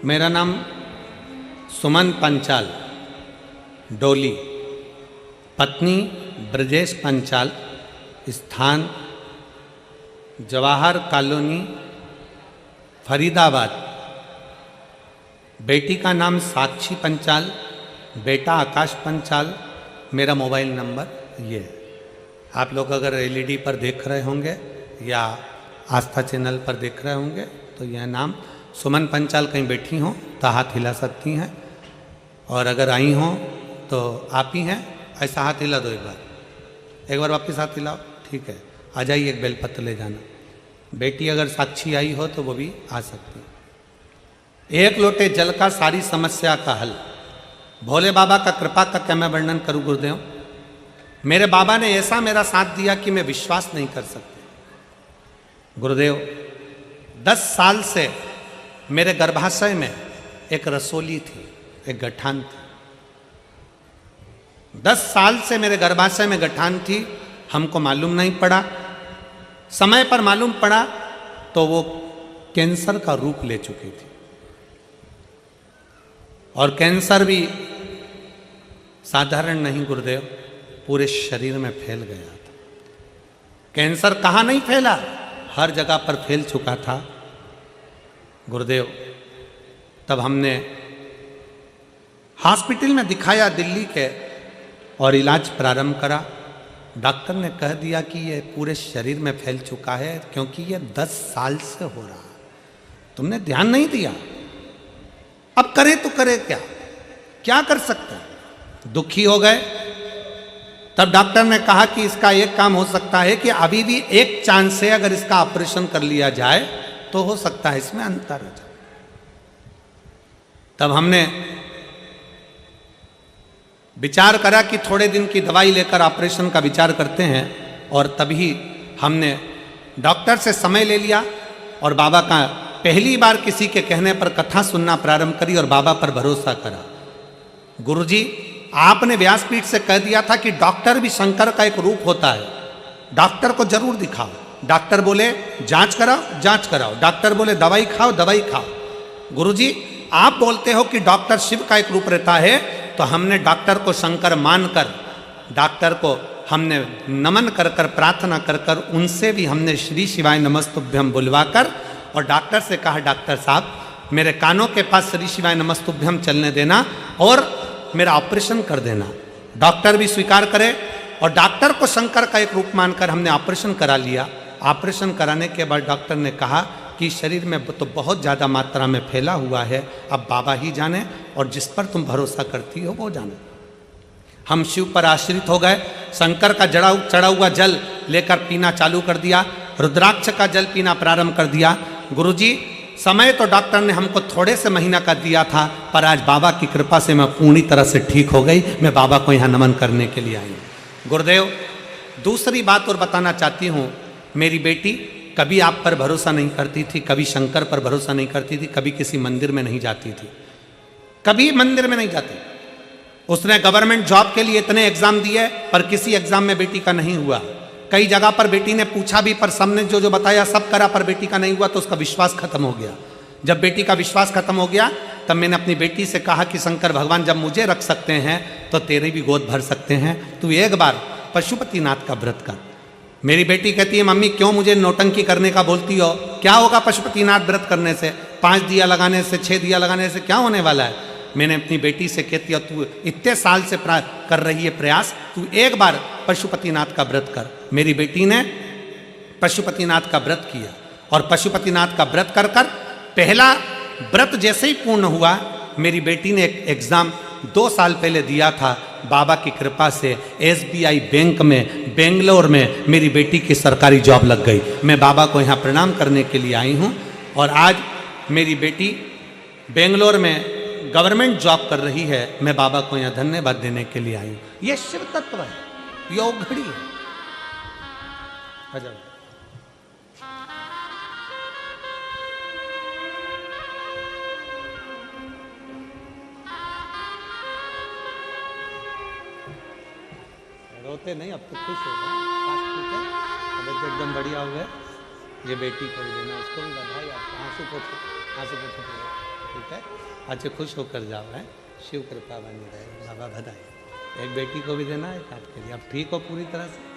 मेरा नाम सुमन पंचाल, डोली, पत्नी ब्रजेश पंचाल, स्थान जवाहर कॉलोनी, फरीदाबाद। बेटी का नाम साक्षी पंचाल, बेटा आकाश पंचाल। मेरा मोबाइल नंबर ये है। आप लोग अगर एलईडी पर देख रहे होंगे या आस्था चैनल पर देख रहे होंगे तो यह नाम सुमन पंचाल कहीं बैठी हों तो हाथ हिला सकती हैं, और अगर आई हों तो आप ही हैं, ऐसा हाथ हिला दो एक बार वापस हाथ हिलाओ। ठीक है, आ जाइए, एक बेलपत्र ले जाना। बेटी अगर साक्षी आई हो तो वो भी आ सकती है। एक लोटे जल का सारी समस्या का हल। भोले बाबा का कृपा का क्या मैं वर्णन करूं गुरुदेव। मेरे बाबा ने ऐसा मेरा साथ दिया कि मैं विश्वास नहीं कर सकती। गुरुदेव 10 साल से मेरे गर्भाशय में एक रसोली थी, एक गठान थी। 10 साल से मेरे गर्भाशय में गठान थी, हमको मालूम नहीं पड़ा। समय पर मालूम पड़ा तो वो कैंसर का रूप ले चुकी थी, और कैंसर भी साधारण नहीं गुरुदेव, पूरे शरीर में फैल गया था। कैंसर कहाँ नहीं फैला, हर जगह पर फैल चुका था गुरुदेव। तब हमने हॉस्पिटल में दिखाया दिल्ली के, और इलाज प्रारंभ करा। डॉक्टर ने कह दिया कि ये पूरे शरीर में फैल चुका है, क्योंकि ये 10 साल से हो रहा है। तुमने ध्यान नहीं दिया, अब करे तो करे क्या कर सकते हैं। दुखी हो गए। तब डॉक्टर ने कहा कि इसका एक काम हो सकता है कि अभी भी एक चांस से अगर इसका ऑपरेशन कर लिया जाए तो हो सकता है इसमें अंतर हो जाए। तब हमने विचार करा कि थोड़े दिन की दवाई लेकर ऑपरेशन का विचार करते हैं, और तभी हमने डॉक्टर से समय ले लिया और बाबा का पहली बार किसी के कहने पर कथा सुनना प्रारंभ करी और बाबा पर भरोसा करा। गुरुजी, आपने व्यासपीठ से कह दिया था कि डॉक्टर भी शंकर का एक रूप होता है, डॉक्टर को जरूर दिखाओ। डॉक्टर बोले जांच कराओ। डॉक्टर बोले दवाई खाओ। गुरुजी, आप बोलते हो कि डॉक्टर शिव का एक रूप रहता है, तो हमने डॉक्टर को शंकर मानकर, डॉक्टर को हमने नमन कर प्रार्थना कर उनसे भी हमने श्री शिवाय नमस्तुभ्यम बुलवाकर, और डॉक्टर से कहा डॉक्टर साहब मेरे कानों के पास श्री शिवाय नमस्तुभ्यम चलने देना और मेरा ऑपरेशन कर देना। डॉक्टर भी स्वीकार करे, और डॉक्टर को शंकर का एक रूप मानकर हमने ऑपरेशन करा लिया। ऑपरेशन कराने के बाद डॉक्टर ने कहा कि शरीर में तो बहुत ज़्यादा मात्रा में फैला हुआ है, अब बाबा ही जाने, और जिस पर तुम भरोसा करती हो वो जाने। हम शिव पर आश्रित हो गए। शंकर का चढ़ा हुआ जल लेकर पीना चालू कर दिया, रुद्राक्ष का जल पीना प्रारंभ कर दिया। गुरुजी, समय तो डॉक्टर ने हमको थोड़े से महीना का दिया था, पर आज बाबा की कृपा से मैं पूरी तरह से ठीक हो गई। मैं बाबा को यहाँ नमन करने के लिए आई हूँ। गुरुदेव, दूसरी बात और बताना चाहती हूँ। मेरी बेटी कभी आप पर भरोसा नहीं करती थी, कभी शंकर पर भरोसा नहीं करती थी, कभी किसी मंदिर में नहीं जाती थी, कभी मंदिर में नहीं जाती। उसने गवर्नमेंट जॉब के लिए इतने एग्जाम दिए, पर किसी एग्जाम में बेटी का नहीं हुआ। कई जगह पर बेटी ने पूछा भी, पर सबने जो बताया सब करा, पर बेटी का नहीं हुआ, तो उसका विश्वास खत्म हो गया। जब बेटी का विश्वास खत्म हो गया, तब मैंने अपनी बेटी से कहा कि शंकर भगवान जब मुझे रख सकते हैं तो तेरी भी गोद भर सकते हैं, तू एक बार पशुपतिनाथ का व्रत कर। मेरी बेटी कहती है मम्मी क्यों मुझे नौटंकी करने का बोलती हो, क्या होगा पशुपतिनाथ व्रत करने से, 5 दिया लगाने से, 6 दिया लगाने से क्या होने वाला है। मैंने अपनी बेटी से कहती है तू इतने साल से कर रही है प्रयास, तू एक बार पशुपतिनाथ का व्रत कर। मेरी बेटी ने पशुपतिनाथ का व्रत किया, और पशुपतिनाथ का व्रत कर पहला व्रत जैसे ही पूर्ण हुआ, मेरी बेटी ने एक एग्ज़ाम 2 साल पहले दिया था। बाबा की कृपा से SBI बैंक में बेंगलोर में मेरी बेटी की सरकारी जॉब लग गई। मैं बाबा को यहाँ प्रणाम करने के लिए आई हूँ, और आज मेरी बेटी बेंगलोर में गवर्नमेंट जॉब कर रही है। मैं बाबा को यहाँ धन्यवाद देने के लिए आई हूँ। ये शिव तत्व है, योग घड़ी है। रोते नहीं, अब तो खुश हो गए, अब एकदम बढ़िया हुए। ये बेटी को भी देना, उसको भी बधाई। आप आंसू पोछो। ठीक है, अच्छे खुश होकर जाओ है, शिव कृपा बनी रहे, बाबा बधाई। एक बेटी को भी देना है, आपके लिए। अब ठीक हो पूरी तरह से।